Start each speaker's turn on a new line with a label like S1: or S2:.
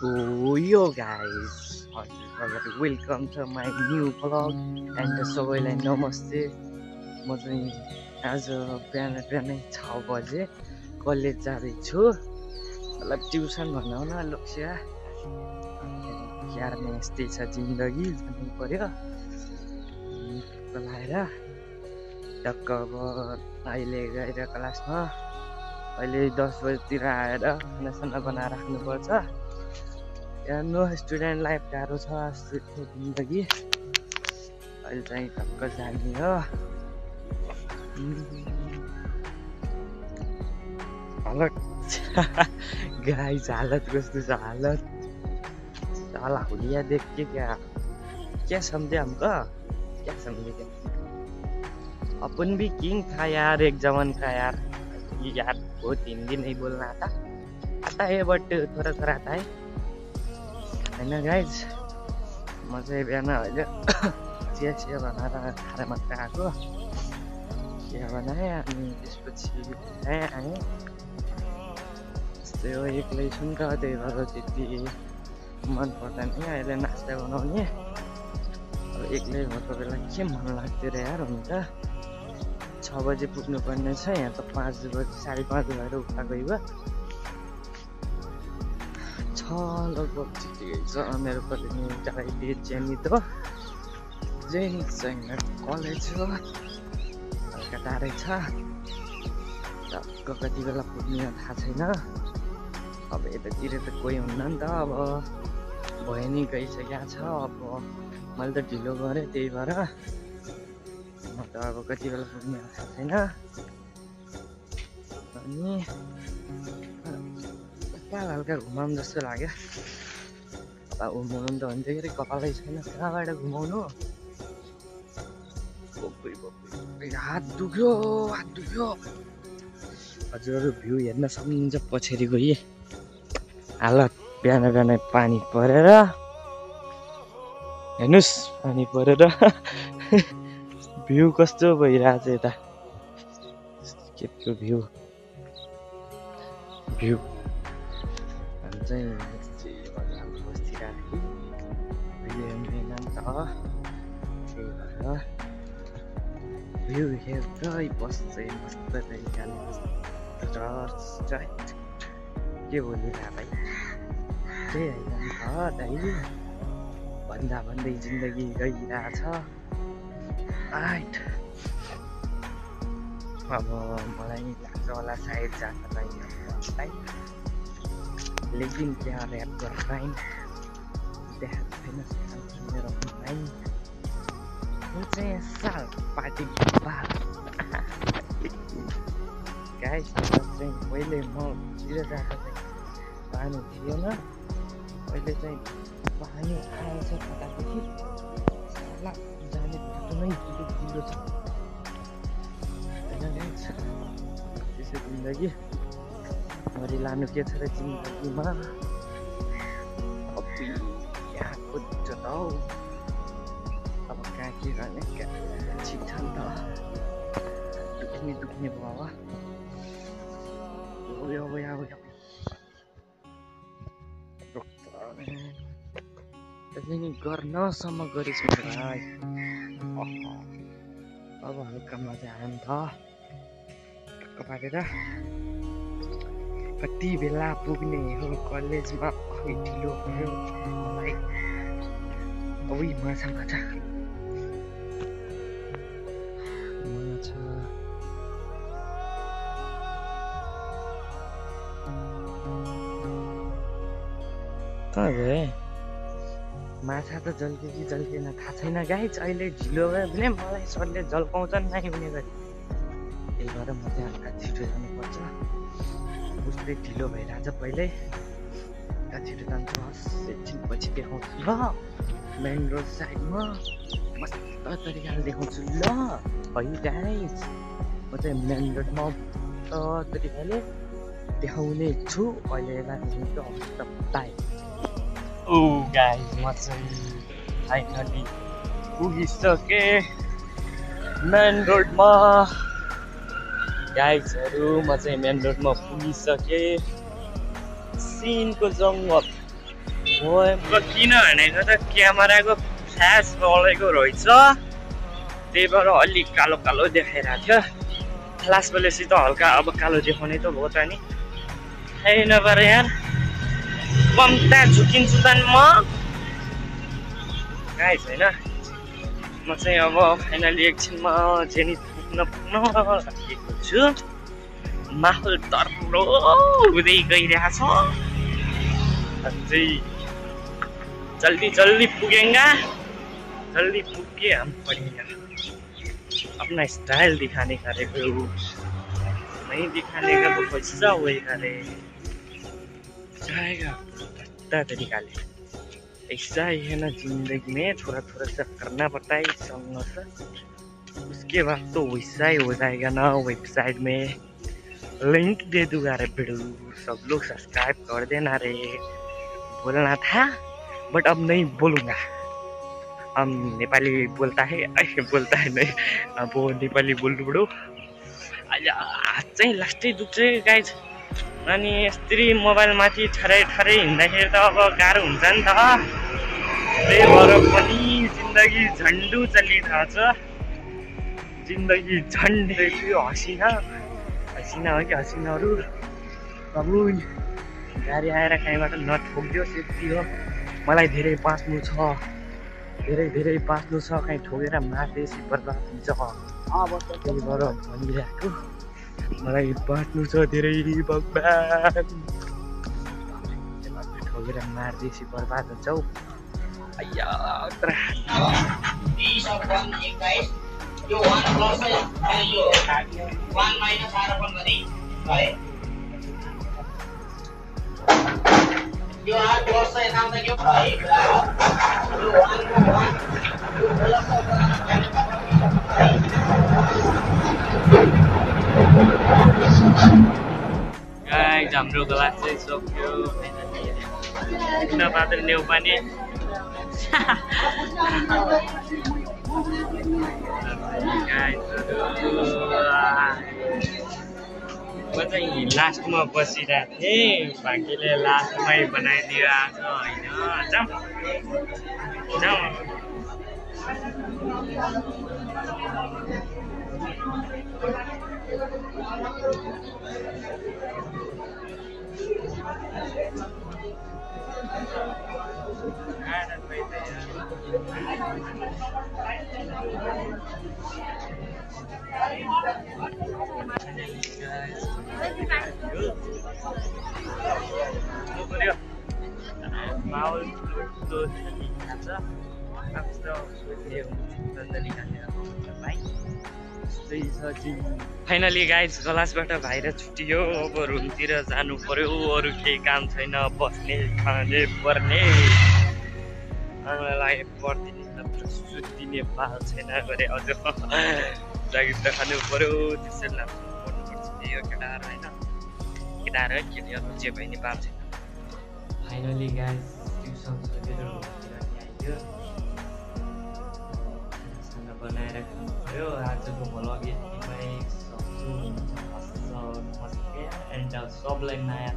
S1: So yo guys, welcome to my new vlog and सबैलाई नमस्ते। म चाहिँ आज बिहानै 6 बजे कलेज जाँदैछु। मतलब ट्युसन भन्नु न लक्ष्य यार म यस्तै छ जिन्दगी जानु पर्यो। लाएर टक्क अब अहिले गएर क्लासमा अहिले 10 बजेतिर आएर खानासाना बनाएर राख्नुपर्छ। नो स्टुडेन्ट लाइफ गाह्रो छ जस्तो जिन्दगी। अहिले चाहिँ टक्क जाने हो। हालत गाइस हालत कस्तो छ हालत। साला हुलिया देख के क्या समझे हमको, क्या समझे क्या? अपन भी किंग था यार एक जमाने का यार। यार बहुत हिंदी नहीं बोलना आता है बट थोड़ा थोड़ा आता है ना गाइज। म चाहिँ बिहान अहिले चिया बनाएर खाना मात्र आएको। चिया बनाएँ अनि त्यसपछि आएँ। त्यस्तै हो एक्लै छु नि त, त्यही भएर त्यति मन पर्दैन अहिले नास्ता बनाउने। अब एक्लै भएको बेला के मन लाग्थ्यो र यार। हुन त 6 बजे पुग्नु पर्ने छ, यहाँ त 5 बजे 5:30 भएर उठा गयो। लगभग ठिकै छ। मेरो कलेज डाइरेक्टली जेनितो जैनिक छैन कलेज हो, हल्का टाढै छ। टक्क कति बेला पुग्ने थाहा छैन। अब यतातिर त कोही हुन्न नि त, अब भयो नि गइसकेको छ। अब मैले त ढिलो गरेँ त्यही भएर म त अब कति बेला पुग्ने थाहा छैन। अनि हल्का घुमाउनु जस्तो लाग्यो। अब घुमाउनु त हुन्थ्यो कि कपालै छैन, कहाँबाट घुमाउनु। हात दुख्यो। हजुर भ्यू हेर्न सक्नुहुन्छ पछाडि गए हालत। बिहानै पानी परेर हेर्नुहोस्, पानी परेर भ्यू कस्तो भइरहेछ यता। केको भ्यू चाहिँ बस्तिरहेको भ्यू हेर्दै बस्छ मस्त तरिकाले। के बोलिरह भाइ, त्यही होइन भन्दै जिन्दगी गइरहेछ। अब मलाई लाग्छ होला सायद जान पाइँदैन, लेकिन त्यहाँ ऱ्याप गर्न देखाएको छैन मेरो माइन्ड। म चाहिँ साल पार्टी गाइस चाहिँ पहिले म तिर जाँदा चाहिँ पानी थिएन, अहिले चाहिँ पानी आएछ कतादेखि। साला जाने बाटो नै ढिलो छ होइन गाइस। त्यसै जिन्दगी मरि लानु के छ र जिन्दगीमा। यहाँ कुद्छ त हौ। अब कहाँ के गर्ने छिट्छ नि त, दुख्ने भयो। त्यसले नि गर्नसम्म गरेछ भाइ। अब हल्का मजा आयो नि त। टक्क पारेर कति बेला पुग्ने हो कलेजमा। ढिलो भयो मलाई। अब माछा कहाँ गए माछा त जल्के कि जल्केन थाहा छैन गाइस। अहिले ढिलो भयो भने मलाई सरले जल्काउँछन् नै हुने गरी। त्यही भएर म चाहिँ हल्का छिटो जानुपर्छ। उस्तै ढिलो भइरहेछ पहिल्यै। हल्का छिटो जान्छु, एकछिन पछि देखाउँछु ल। मेन रोड साइडमा मस्त तरिकाले देखाउँछु ल है गाइस। म चाहिँ मेन रोडमा तरिकाले देखाउने छु अहिले। ओ गाइस म चाहिँ फाइनली पुगिसकेँ मेन रोडमा। गाइसहरू म चाहिँ मेन रोडमा पुगिसकेँ। सिनको जङ्गल किन भनेको त क्यामेराको फ्ल्यास बढेको रहेछ, त्यही भएर अलिक कालो कालो देखाइरहेको थियो। फ्ल्यास बलेपछि त हल्का अब कालो देखाउने त हो त नि, छैन पर यार कम्ता झुकिन्छु त म गाइस होइन। म चाहिँ अब फाइनली एकछिनमा जेनित पुग्न लागेको छु। माहौल तर्लो हुँदै गइरहेछ। अझै जल्दी जल्दी पुगेंगा, जल्दी पुग के हम पढ़ेंगे। अपना स्टाइल दिखाने का रे ब्रो, नहीं दिखाने का तो पैसा होएगा रे, जाएगा पता तरीका ले। ऐसा ही है ना जिंदगी में, थोड़ा थोड़ा सा करना पड़ता है संघर्ष, उसके बाद तो वैसा ही हो जाएगा ना। वेबसाइट में लिंक दे दूंगा रे ब्रो, सब लोग सब्सक्राइब कर देना रे। बोलना था बट अब नहीं बोलूँगा। हम नेपाली बोलता है नहीं, अब वो नेपाली बोल्नु बडो आज हात चाहिँ लास्टै दुख्छ गाइज। अनि यस्तरी मोबाइलमाथि ठरै ठरै हिँड्दाखेरि त अब गाह्रो हुन्छ नि त, त्यही भएर पनि जिन्दगी झन्डु चलिरहेछ। जिन्दगी झन्डै हसिना हसिना हो कि हसिनाहरू प्रभु। गाडी आएर कहीँबाट नठोकिदियोस् यति हो। मलाई धेरै बाँच्नु छ, धेरै बाँच्नु छ, कहीँ ठोकेर मार्दैछ बर्बाद हुन्छ। त्यही भएर भनिरहेको मलाई बाँच्नु छ धेरै भगवान, ठोकेर मार्दैछ बर्बाद हुन्छ हौ। आया यो 1 प्लस यो 1 माइनस आएर पनि गरी है यो 8 प्लस चाहिँ नाम त के हो है यो 1 को 1 यो प्लस गाइस हाम्रो क्लास चाहिँ सक्यो किन मात्र न्यौ पनि म चाहिँ लास्टमा बसिरहेको थिएँ, भाग्यले लास्टमै बनाइदियो आज होइन। जाउँ जाउँ माहौल फाइनली गाइस क्लासबाट बाहिर छुट्टियो। अब रुमतिर जानु पर्यो, अरू केही काम छैन, बस्ने खाने पर्ने। आमालाई पर्दिने नत्र सुत्दिने बाल छैन गरे अझ जागिर त खानु पर्यो, त्यसरी लाग्नु पर्नुपर्छ। यो केटाहरू होइन, केटाहरू केटीहरू जे भए नि बाल छैन। फाइनली गाइस ट्युसन सकेर रुमतिर आइयो, खाना बनाएर खानु पर्यो। आजको भ्लग यतिमै सक्छु। एन्ड सबलाई नयाँ